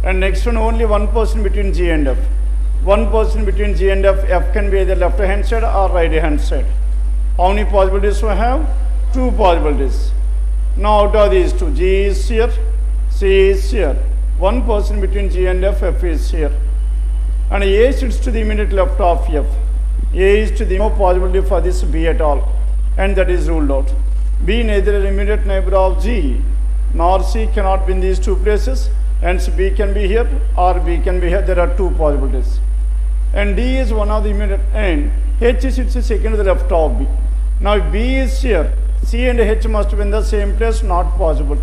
And next one, only one person between G and F. One person between G and F. F can be either left hand side or right hand side. How many possibilities we have? 2 possibilities. Now out of these two, G is here, C is here. One person between G and F, F is here. And A sits to the immediate left of F. A is to the no possibility for this B at all, and that is ruled out. B neither an immediate neighbor of G nor C cannot be in these two places, hence B can be here or B can be here. There are 2 possibilities. And D is one of the immediate, and H sits second to the left of B. Now if B is here, C and H must be in the same place, not possible,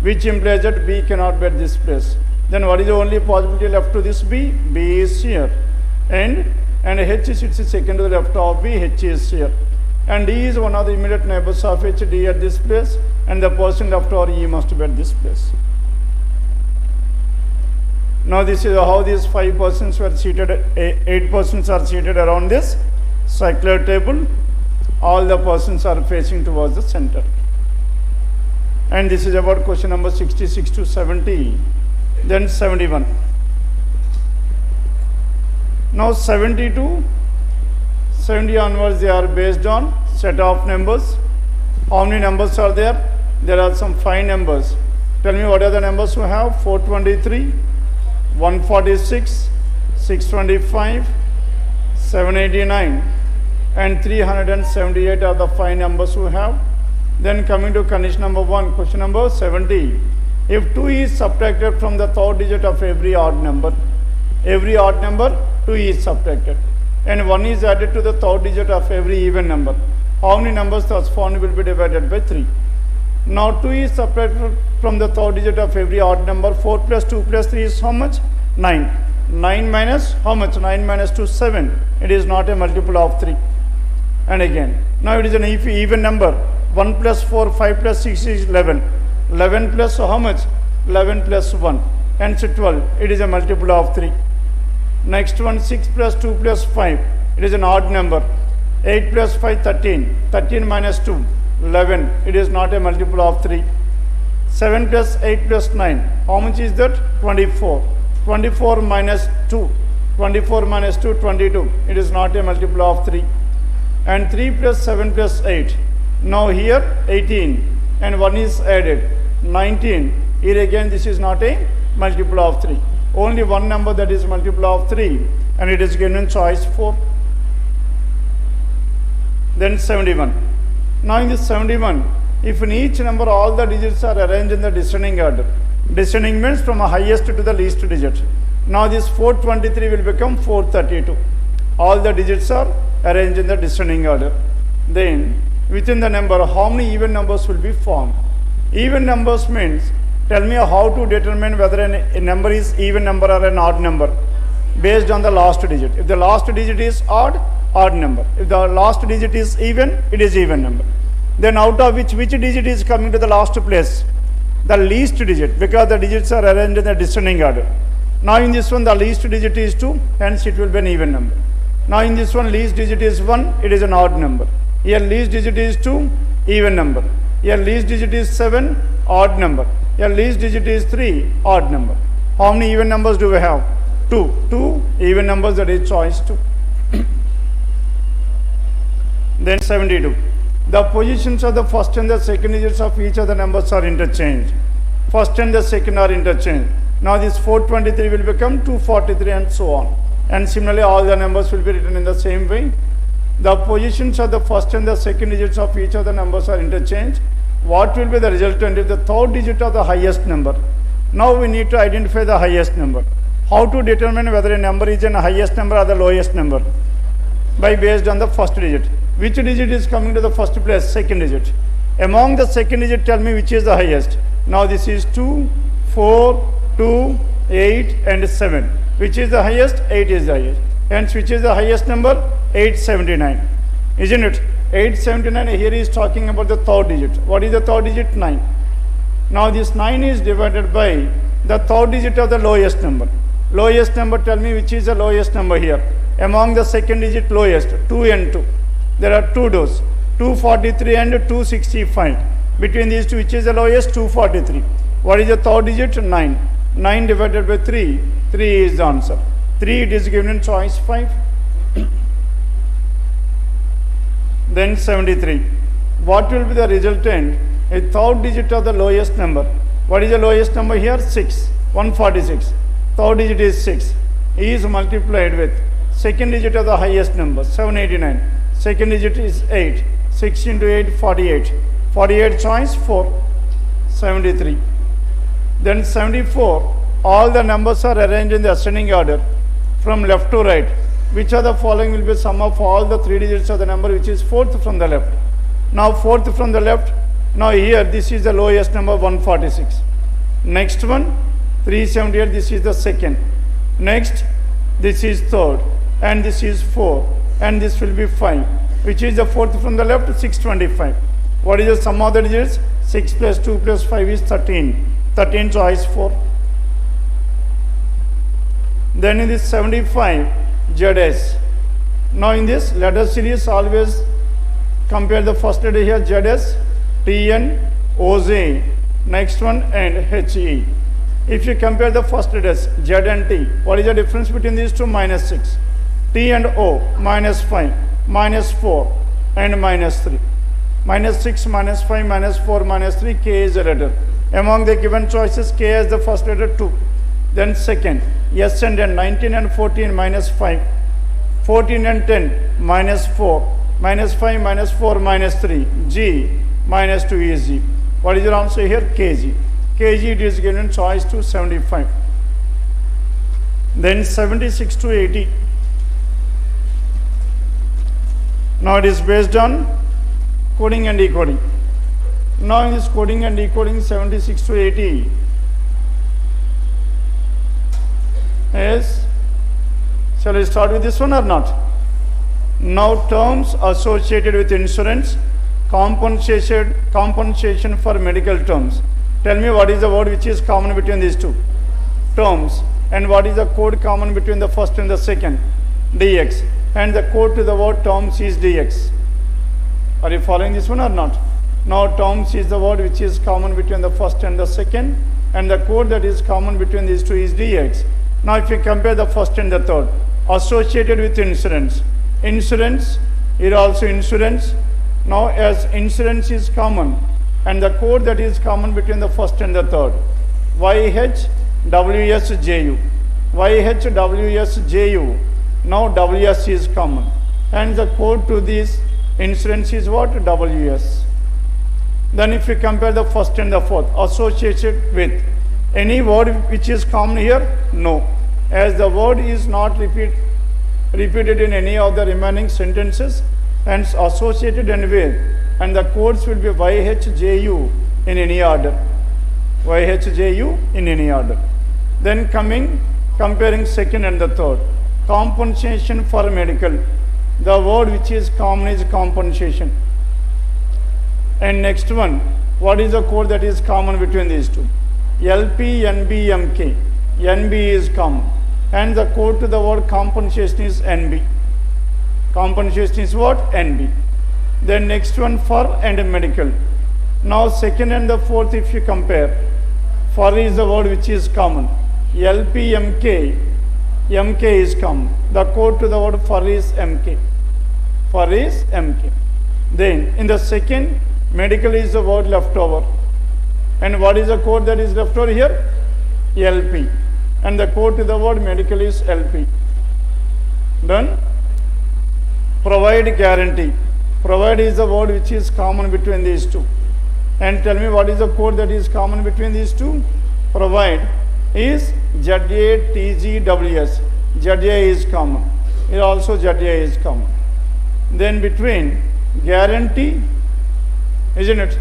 which implies that B cannot be at this place. Then what is the only possibility left to this B? B is here, and H sits second to the left of B, H is here. And D is one of the immediate neighbors of H, D at this place, and the person left over E must be at this place. Now this is how these 5 persons were seated, 8 persons are seated around this circular table. All the persons are facing towards the center. And this is about question number 66 to 70. Then 71. Now 70 to 70 onwards, they are based on set of numbers. How many numbers are there? There are some 5 numbers. Tell me what are the numbers we have? 423, 146, 625, 789 and 378 are the 5 numbers we have. Then coming to condition number 1, question number 70. If 2 is subtracted from the third digit of every odd number, 2 is subtracted, and 1 is added to the third digit of every even number, how many numbers thus found will be divided by 3? Now 2 is subtracted from the third digit of every odd number. 4 plus 2 plus 3 is how much? 9. 9 minus how much? 9 minus 2, 7. It is not a multiple of 3. And again, now it is an even number. 1 plus 4, 5 plus 6 is 11. 11 plus how much? 11 plus 1. Hence 12. It is a multiple of 3. Next one, 6 plus 2 plus 5. It is an odd number. 8 plus 5, 13. 13 minus 2, 11. It is not a multiple of 3. 7 plus 8 plus 9. How much is that? 24. 24 minus 2. 24 minus 2, 22. It is not a multiple of 3. And 3 plus 7 plus 8. Now here 18. And 1 is added. 19. Here again this is not a multiple of 3. Only one number that is multiple of 3. And it is given choice 4. Then 71. Now in this 71, if in each number all the digits are arranged in the descending order. Descending means from a highest to the least digit. Now this 423 will become 432. All the digits are arranged in the descending order. Then within the number, how many even numbers will be formed? Even numbers means, tell me how to determine whether a number is even number or an odd number based on the last digit. If the last digit is odd, odd number. If the last digit is even, it is even number. Then out of which digit is coming to the last place? The least digit, because the digits are arranged in the descending order. Now in this one, the least digit is 2, hence it will be an even number. Now in this one, least digit is 1, it is an odd number. Here least digit is 2, even number. Here least digit is 7, odd number. Here least digit is 3, odd number. How many even numbers do we have? 2. 2 even numbers, that is choice 2. Then 72. The positions of the first and the second digits of each of the numbers are interchanged. First and the second are interchanged. Now this 423 will become 243 and so on. And similarly all the numbers will be written in the same way. The positions of the first and the second digits of each of the numbers are interchanged. What will be the resultant if the third digit of the highest number? Now we need to identify the highest number. How to determine whether a number is the highest number or the lowest number? By based on the first digit. Which digit is coming to the first place? Second digit. Among the second digit, tell me which is the highest. Now this is 2, 4, 2, 8 and 7. Which is the highest? 8 is the highest. Hence which is the highest number? 879. Isn't it? 879, here is talking about the third digit. What is the third digit? 9. Now this 9 is divided by the third digit of the lowest number. Lowest number, tell me which is the lowest number here. Among the second digit, lowest, 2 and 2. There are 2 doors, 243 and 265. Between these two, which is the lowest? 243. What is the third digit? 9. 9 divided by 3, 3 is the answer. 3 it is given in choice 5. Then 73. What will be the resultant? A third digit of the lowest number. What is the lowest number here? 6. 146. Third digit is 6. Is multiplied with second digit of the highest number, 789. Second digit is 8. 6 into 8, 48. 48 choice 4. 73. Then 74. All the numbers are arranged in the ascending order from left to right. Which of the following will be sum of all the 3 digits of the number which is fourth from the left? Now fourth from the left. Now here this is the lowest number, 146. Next one 378, this is the second. Next this is third, and this is 4, and this will be 5. Which is the fourth from the left? 625. What is the sum of the digits? 6 plus 2 plus 5 is 13. 13 choice 4. Then in this 75, ZS. Now in this letter series always compare the first letter here, ZS, TN, OZ, next one and HE. If you compare the first letters Z and T, what is the difference between these two? Minus 6. T and O, minus 5, minus 4 and minus 3. Minus 6, minus 5, minus 4, minus 3, K is a letter. Among the given choices, K has the first letter 2. Then second, S and N, 19 and 14, minus 5. 14 and 10, minus 4. Minus 5, minus 4, minus 3. G, minus 2 is G. What is your answer here? KG. KG it is given choice to 75. Then 76 to 80. Now it is based on coding and decoding. Now in this coding and decoding, 76 to 80 is, shall I start with this one or not? Now terms associated with insurance, compensation for medical terms. Tell me what is the word which is common between these two terms, and what is the code common between the first and the second? DX. And the code to the word terms is DX. Are you following this one or not? Now terms is the word which is common between the first and the second, and the code that is common between these two is DX. Now if you compare the first and the third, associated with insurance. Insurance is also insurance. Now as insurance is common, and the code that is common between the first and the third, YHWSJU. YHWSJU. Now WS is common, and the code to this insurance is what? WS. Then if you compare the first and the fourth, associated with any word which is common here? No, as the word is not repeated in any of the remaining sentences, and associated and with, and the codes will be YHJU in any order. YHJU in any order. Then comparing second and the third, compensation for medical. The word which is common is compensation. And next one, what is the code that is common between these two? LP, NB, MK. NB is common, and the code to the word compensation is NB. Compensation is what? NB. Then next one, for and medical. Now second and the fourth, if you compare, for is the word which is common. LP, MK. MK is common. The code to the word for is MK. For is MK. Then in the second, medical is the word leftover. And what is the code that is leftover here? LP. And the code to the word medical is LP. Done? Provide guarantee. Provide is the word which is common between these two. And tell me what is the code that is common between these two? Provide is ZATGWS. ZA is common. Here also ZA is common. Then between guarantee, isn't it?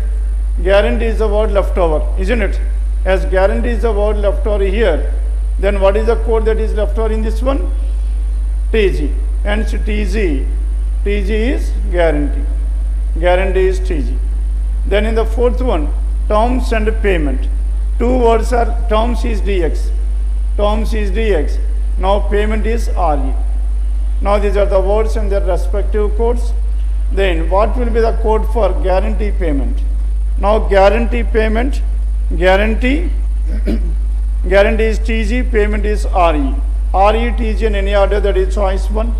Guarantee is the word leftover, isn't it? As guarantee is the word leftover here, then what is the code that is leftover in this one? TG. And TG is guarantee. Guarantee is TG. Then in the fourth one, terms and payment. Two words are, terms is DX. Terms is DX. Now payment is RE. Now these are the words and their respective codes. Then what will be the code for guarantee payment? Now guarantee payment, guarantee Guarantee is TG, payment is RE. RE, TG in any order, that is choice 1.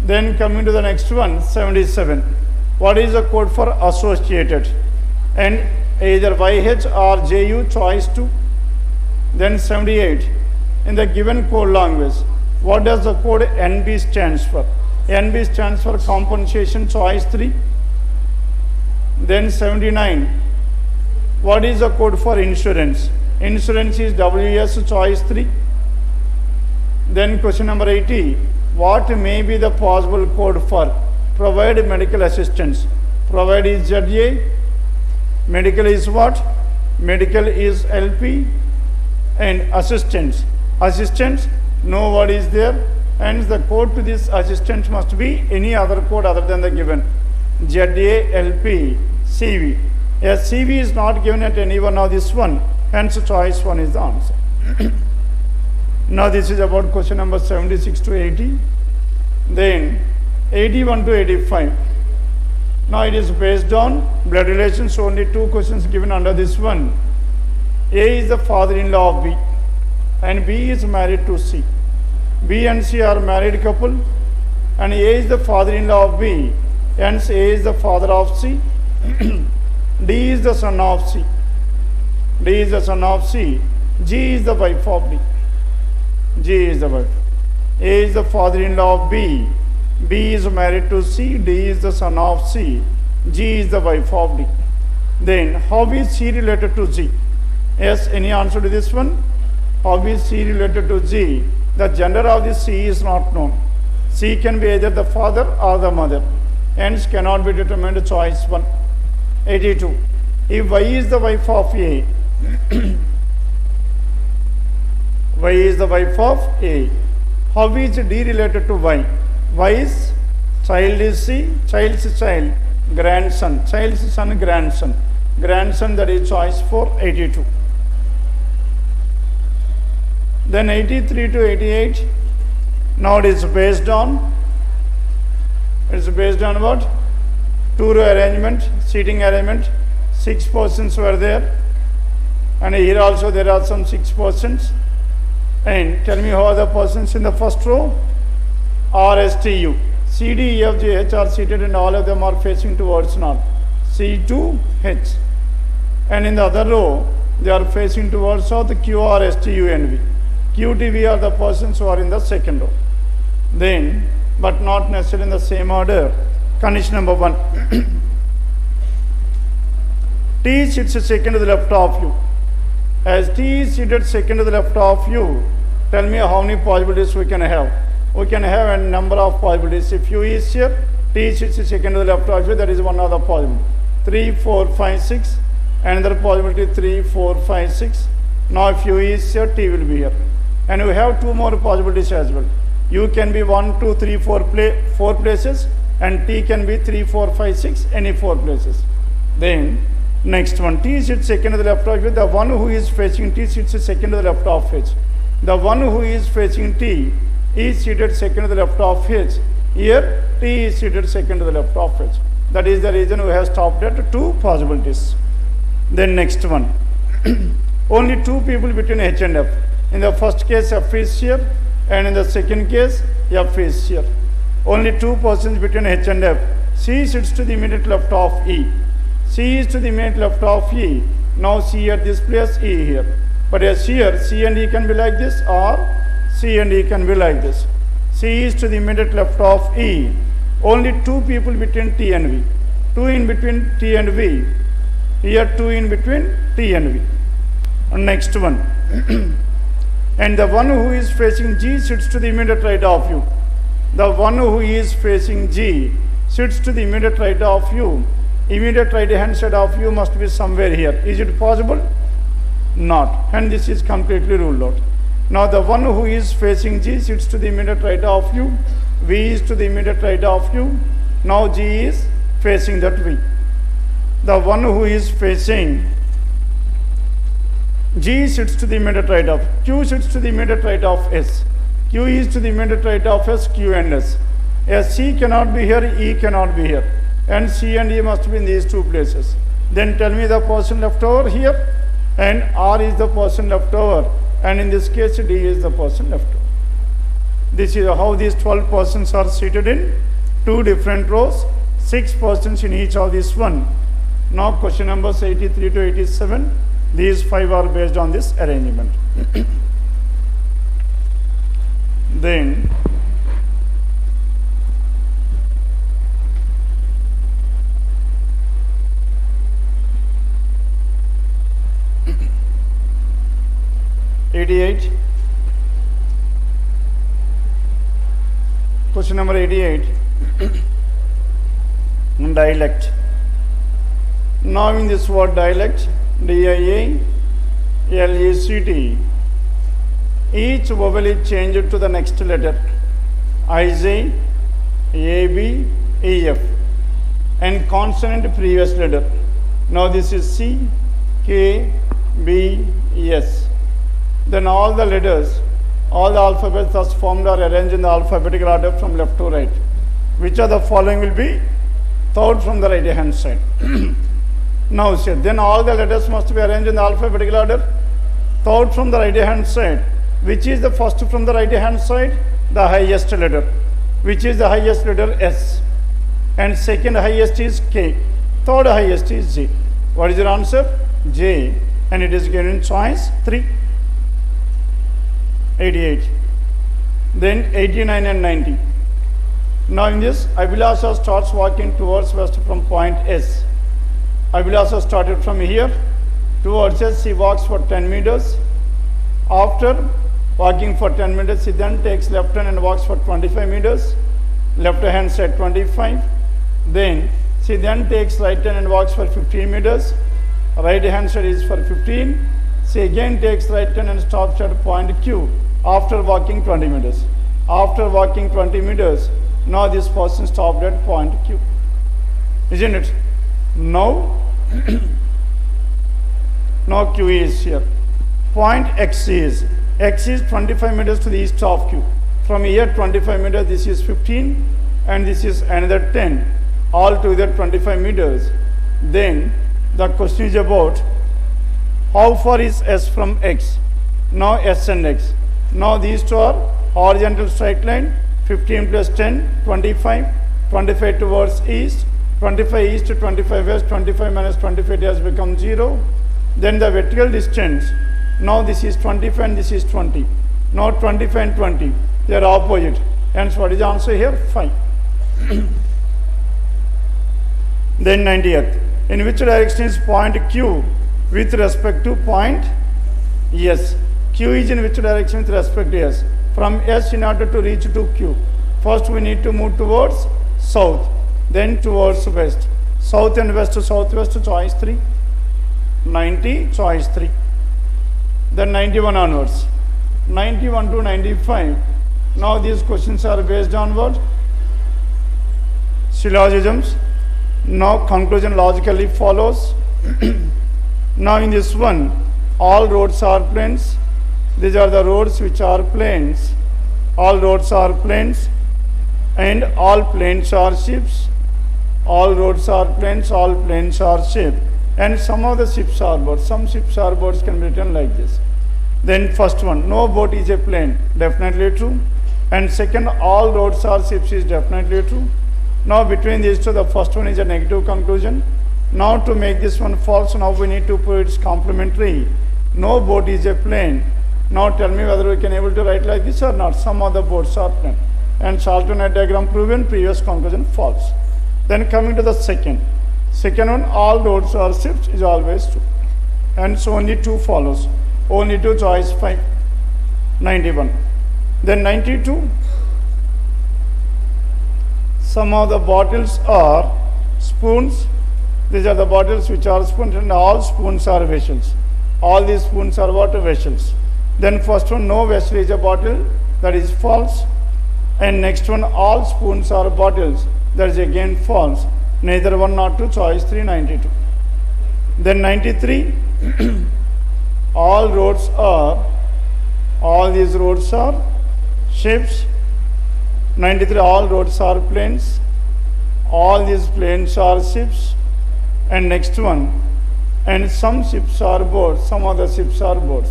Then coming to the next one, 77. What is the code for associated? And either YH or JU, choice 2. Then 78. In the given code language, what does the code NB stands for? NB stands for compensation, choice 3. Then 79. What is the code for insurance? Insurance is WS, choice 3. Then question number 80. What may be the possible code for provide medical assistance? Provide is ZA. Medical is what? Medical is LP. And assistance. Assistance, no word is there. And the code to this assistance must be any other code other than the given. ZA, LP, CV. Yes, CV is not given at any one of this one. Hence, choice 1 is the answer. Now, this is about question number 76 to 80. Then, 81 to 85. Now, it is based on blood relations. Only 2 questions given under this one. A is the father-in-law of B. And B is married to C. B and C are married couple. And A is the father-in-law of B. Hence, A is the father of C. D is the son of C. D is the son of C. G is the wife of D. G is the wife. A is the father-in-law of B. B is married to C. D is the son of C. G is the wife of D. Then, how is C related to G? Yes, any answer to this one? How is C related to G? The gender of this C is not known. C can be either the father or the mother. Hence, cannot be determined, choice 1. 82. If Y is the wife of A, Y is the wife of A, how is D related to Y? Y is child is C, child's child, grandson, child's son, grandson. Grandson, that is choice 4, 82. Then 83 to 88. Now it is based on what? 2-row arrangement, seating arrangement. 6 persons were there. And here also there are some 6 persons. And tell me how are the persons in the first row? RSTU. C, D, E, F, G, H are seated and all of them are facing towards north. C to H. And in the other row, they are facing towards south, Q, R, S, T, U, N, V. Q, T, V are the persons who are in the second row. Then, but not necessarily in the same order. Condition number 1. T sits second to the left of you. As T is seated second to the left of you, tell me how many possibilities we can have. We can have a number of possibilities. If U is here, T sits second to the left of you, that is one other possibility. 3, 4, 5, 6. Another possibility 3, 4, 5, 6. Now if U is here, T will be here. And we have 2 more possibilities as well. U can be 1, 2, 3, 4 places. And T can be 3, 4, 5, 6, any 4 places. Then, next one, T sits second to the left of H. The one who is facing T sits second to the left of H. The one who is facing T is seated second to the left of H. Here, T is seated second to the left of H. That is the reason we have stopped at 2 possibilities. Then next one, only 2 people between H and F. In the first case, F is here, and in the second case, F is here. Only 2 persons between H and F. C sits to the immediate left of E. C is to the immediate left of E. Now C at this place, E here. But as here, C and E can be like this, or C and E can be like this. C is to the immediate left of E. Only 2 people between T and V. 2 in between T and V. Here 2 in between T and V. And next one. And the one who is facing G sits to the immediate right of you. The one who is facing G sits to the immediate right of you. Immediate right hand side of you must be somewhere here. Is it possible? Not. And this is completely ruled out. Now the one who is facing G sits to the immediate right of you. V is to the immediate right of you. Now G is facing that V. The one who is facing G sits to the immediate right of Q sits to the immediate right of S. Q is to the immediate right of S, Q and S. As C cannot be here, E cannot be here. And C and E must be in these 2 places. Then tell me the person left over here. and R is the person left over, and in this case D is the person left over. This is how these 12 persons are seated in 2 different rows, 6 persons in each of this one. Now question numbers 83 to 87, these 5 are based on this arrangement. Then question number 88, dialect. Now in this word dialect, D-I-A-L-E-C-T, each vowel is changed to the next letter, I-J, A-B, E-F, and consonant previous letter. Now this is C, K, B, S. Then all the letters, all the alphabets thus formed are arranged in the alphabetical order from left to right. Which of the following will be third from the right hand side? Now see, then all the letters must be arranged in the alphabetical order. Third from the right hand side. Which is the first from the right hand side? The highest letter. Which is the highest letter? S. And second highest is K. Third highest is J. What is your answer? J. And it is given in choice 3. 88. Then 89 and 90. Now in this, Abhilasa starts walking towards west from point S. Abhilasa started from here towards S. He walks for 10 meters. After walking for 10 meters, he then takes left hand and walks for 25 meters. Left hand side 25. Then she then takes right hand and walks for 15 meters. Right hand side is for 15. She again takes right hand and stops at point Q after walking 20 meters. After walking 20 meters, now this person stopped at point Q. Isn't it? Now, now Q is here. Point X is 25 meters to the east of Q. From here 25 meters, this is 15 and this is another 10. All together 25 meters. Then the question is about how far is S from X? Now S and X. Now these two are horizontal straight line. 15 plus 10, 25. 25 towards east. 25 east to 25 west. 25 minus 25 has become 0. Then the vertical distance. Now this is 25 and this is 20. Now 25 and 20. They are opposite. Hence what is the answer here? 5. Then 90th. In which direction is point Q with respect to point S? Q is in which direction with respect to S? From S, in order to reach to Q, first we need to move towards south, then towards west. South and west to southwest, choice 3. 90, choice 3. Then 91 onwards. 91 to 95. Now these questions are based on what? Syllogisms. Now conclusion logically follows. Now in this one, all roads are plains. These are the roads which are plains. All roads are plains and all plains are ships. All roads are plains, all plains are ships. And some of the ships are boats. Some ships are boats can be written like this. Then first one, no boat is a plane, definitely true. And second, all roads are ships is definitely true. Now between these two, the first one is a negative conclusion. Now to make this one false, now we need to put its complementary. No boat is a plane. Now tell me whether we can able to write like this or not. Some of the boats are plane. And alternate diagram proven, previous conclusion false. Then coming to the second. Second one, all roads are ships is always true. And so only 2 follows. Only 2, choice 5. 91. Then 92. Some of the bottles are spoons. These are the bottles which are spoons, and all spoons are vessels. All these spoons are water vessels. Then first one, no vessel is a bottle. That is false. And next one, all spoons are bottles. That is again false. Neither 1 nor 2, choice 3, 92. Then 93. All roads are, all these roads are ships. 93, all roads are plains. All these plains are ships. And next one, and some ships are aboard, some other ships are aboard.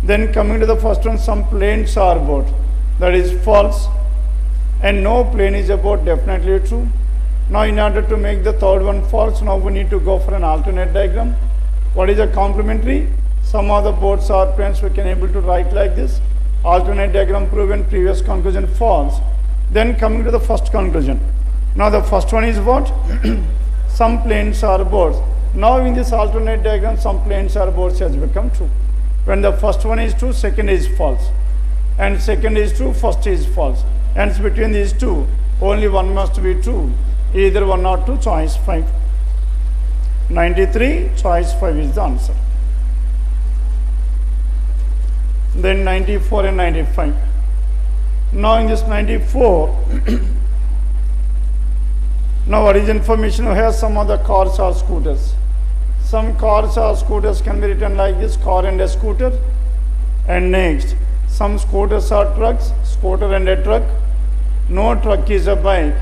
Then coming to the first one, some planes are aboard, that is false, and no plane is aboard, definitely true. Now in order to make the third one false, now we need to go for an alternate diagram. What is a complementary? Some of the boats are planes we can able to write like this. Alternate diagram proven, previous conclusion false. Then coming to the first conclusion. Now the first one is what? Some planes are aboard. Now in this alternate diagram, some planes are aboard has become true. When the first one is true, second is false. And second is true, first is false. Hence between these two, only one must be true. Either one or two, choice 5. 93, choice 5 is the answer. Then 94 and 95. Now in this 94, now what is information? We have some other cars or scooters. Some cars or scooters can be written like this, car and a scooter. And next, some scooters are trucks, scooter and a truck. No truck is a bike,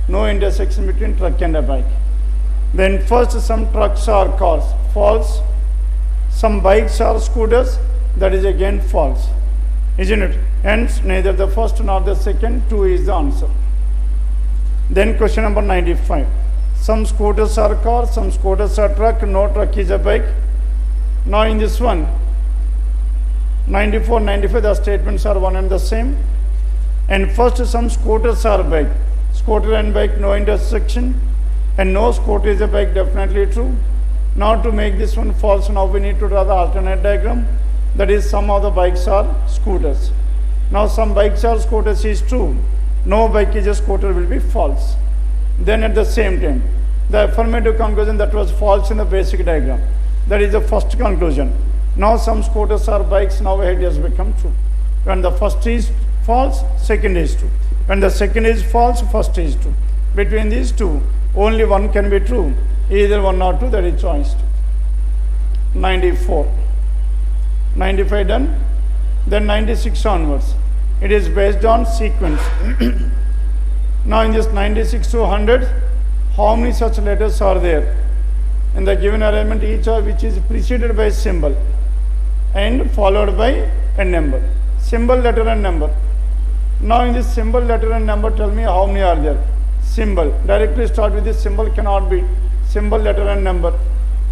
no intersection between truck and a bike. Then first, some trucks are cars, false. Some bikes are scooters, that is again false, isn't it? Hence, neither the first nor the second, 2 is the answer. Then question number 95. Some scooters are cars, some scooters are truck, no truck is a bike. Now in this one, 94, 95, the statements are one and the same. And first, some scooters are bike. Scooter and bike, no intersection. And no scooter is a bike, definitely true. Now to make this one false, now we need to draw the alternate diagram. That is, some of the bikes are scooters. Now some bikes are scooters is true. No bike is a scooter will be false. Then at the same time, the affirmative conclusion that was false in the basic diagram. That is the first conclusion. Now some scooters are bikes, now it has become true. When the first is false, second is true. When the second is false, first is true. Between these two, only one can be true. Either one or two, that is choice 2. 94. 95 done. Then 96 onwards. It is based on sequence. Now in this 96 to 100, how many such letters are there? In the given arrangement, each of which is preceded by a symbol and followed by a number. Symbol, letter and number. Now in this symbol, letter and number, tell me how many are there? Symbol. Directly start with this symbol, cannot be. Symbol, letter and number.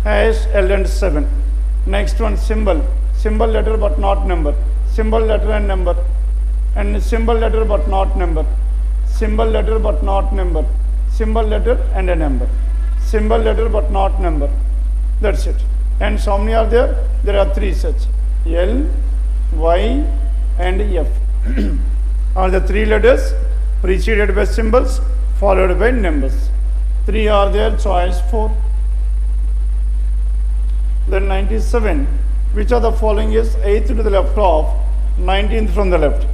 Hash, L and 7. Next one, symbol. Symbol, letter but not number. Symbol, letter and number. And symbol, letter but not number. Symbol, letter but not number. Symbol, letter and a number. Symbol, letter but not number. That's it. And how many are there? There are 3 such. L, Y and F. Are the 3 letters preceded by symbols followed by numbers. 3 are there, choice 4. Then 97. Which of the following is 8th to the left of 19th from the left?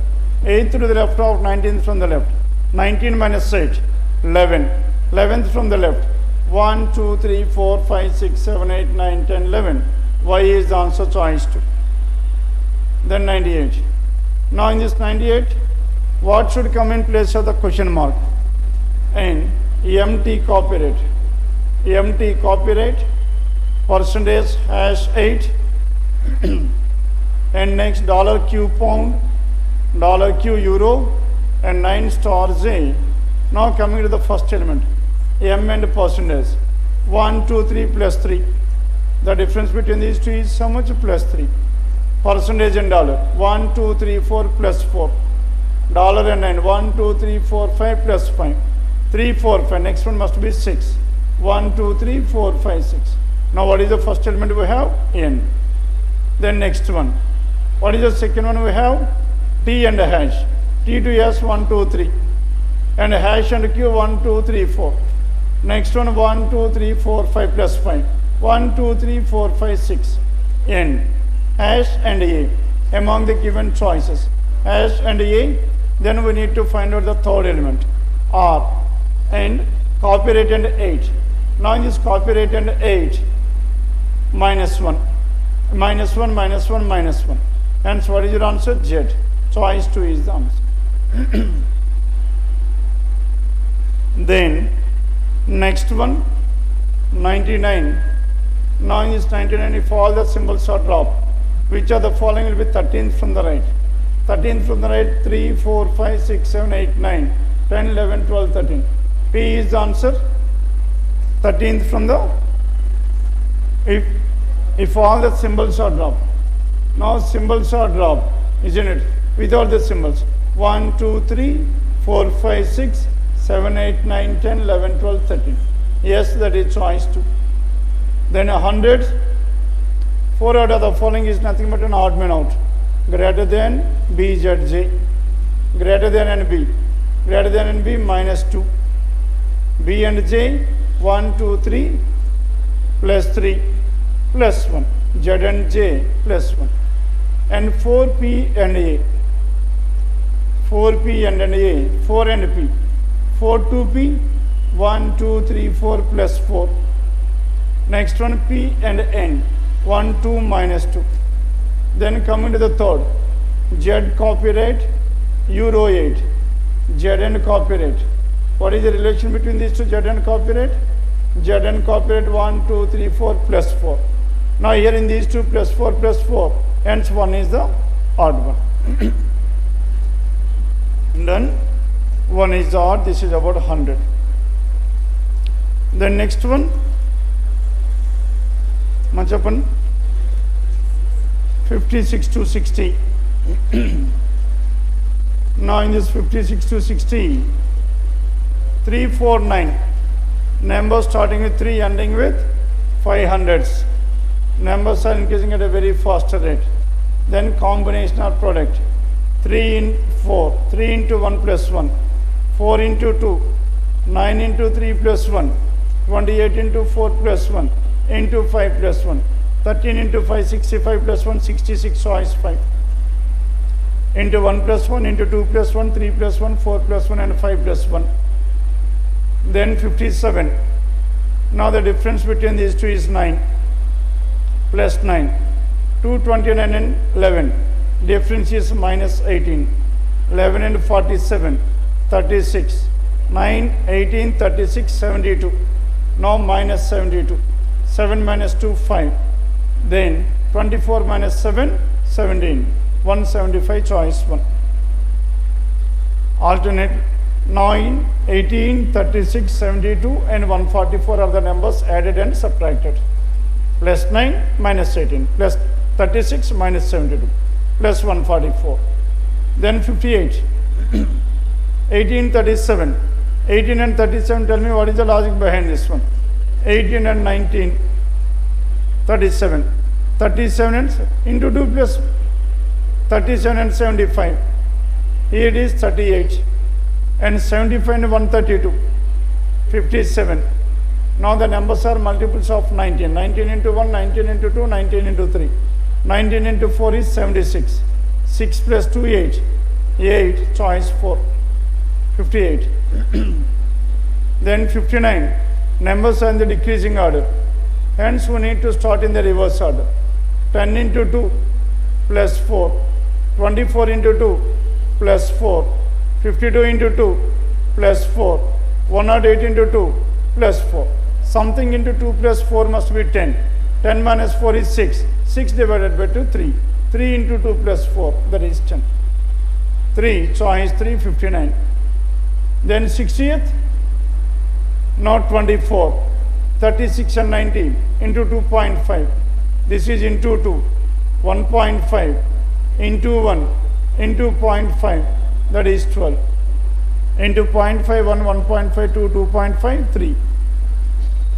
8th to the left of 19th from the left. 19 minus 8, 11. 11th from the left. 1, 2, 3, 4, 5, 6, 7, 8, 9, 10, 11. Y is the answer, choice 2. Then 98. Now in this 98, what should come in place of the question mark? And empty copyright. Empty copyright, percentage hash 8. And next $Q pound, $Q euro, and 9 star J. Now coming to the first element, M and percentage. 1, 2, 3 plus 3. The difference between these two is how much? Plus 3. Percentage and dollar. 1, 2, 3, 4 plus 4. Dollar and 9. 1, 2, 3, 4, 5 plus 5. 3, 4, 5. Next one must be 6. 1, 2, 3, 4, 5, 6. Now what is the first element we have? N. Then next one. What is the second one we have? T and a hash. T to S 1, 2, 3. And a hash and Q 1, 2, 3, 4. Next one 1, 2, 3, 4, 5 plus 5. 1, 2, 3, 4, 5, 6. N. Hash and A. Among the given choices. Hash and A. Then we need to find out the third element. R. And copyright and 8. Now in this copyright and 8. Minus 1. Minus 1, minus 1, minus 1. Hence what is your answer? Z. Choice 2 is the answer. Then next one, 99. Now in this 99, if all the symbols are dropped, which of the following will be 13th from the right? 13th from the right, 3, 4, 5, 6, 7, 8, 9, 10, 11, 12, 13. P is the answer. 13th from the, if all the symbols are dropped. Now symbols are dropped, isn't it? Without the symbols. 1, 2, 3, 4, 5, 6, 7, 8, 9, 10, 11, 12, 13. Yes, that is choice 2. Then 100, 4 out of the following is nothing but an odd man out. Greater than B, Z, J. Greater than and B. Greater than and B minus 2. B and J, 1, 2, 3, plus 3, plus 1. Z and J, plus 1. And 4P and A. 4P and A, 4 and P. 4 2P, 1, 2, 3, 4 plus 4. Next one P and N, 1, 2 minus 2. Then coming to the third, Z copyright, Euro 8, Z and copyright. What is the relation between these two, Z and copyright? Z and copyright 1, 2, 3, 4 plus 4. Now here in these two plus 4 plus 4, hence 1 is the odd one. Then 1 is the odd, this is about 100. Then next one, Machapan, 56 to 60. Now in this 56 to 60, 3, 4, 9. Numbers starting with 3, ending with 500s. Numbers are increasing at a very faster rate. Then combination or product. 3 in 4, 3 into 1 plus 1, 4 into 2, 9 into 3 plus 1, 28 into 4 plus 1, into 5 plus 1, 13 into 5, 65 plus 1, 66, choice 5. Into 1 plus 1, into 2 plus 1, 3 plus 1, 4 plus 1 and 5 plus 1. Then 57. Now the difference between these two is 9 plus 9. 2, 29 and 11. Difference is minus 18. 11 and 47, 36. 9, 18, 36, 72. Now minus 72. 7 minus 2, 5. Then 24 minus 7, 17. 175, choice 1. Alternate 9, 18, 36, 72 and 144 are the numbers added and subtracted. Plus 9 minus 18, plus 36 minus 72, plus 144. Then 58. 18, 37. 18 and 37, tell me what is the logic behind this one. 18 and 19, 37. 37 and into 2 plus 37 and 75. Here it is 38. And 75 and 132, 57. Now the numbers are multiples of 19. 19 into 1, 19 into 2, 19 into 3. 19 into 4 is 76. 6 plus 2, 8. 8, choice 4. 58. Then 59. Numbers are in the decreasing order. Hence we need to start in the reverse order. 10 into 2 plus 4. 24 into 2 plus 4. 52 into 2 plus 4. 108 into 2 plus 4. Something into 2 plus 4 must be 10. 10 minus 4 is 6. 6 divided by 2, 3. 3 into 2 plus 4, that is 10. 3, choice 3, 59. Then 60th, not 24. 36 and 90 into 2.5. This is into 2. 1.5 into 1 into 0.5. That is 12. Into 0.5, 1, 1.5, 2, 2.5, 3.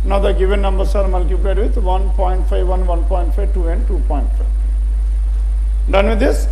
Now the given numbers are multiplied with 1.5, 1, 1.5, 2 and 2.5. Done with this?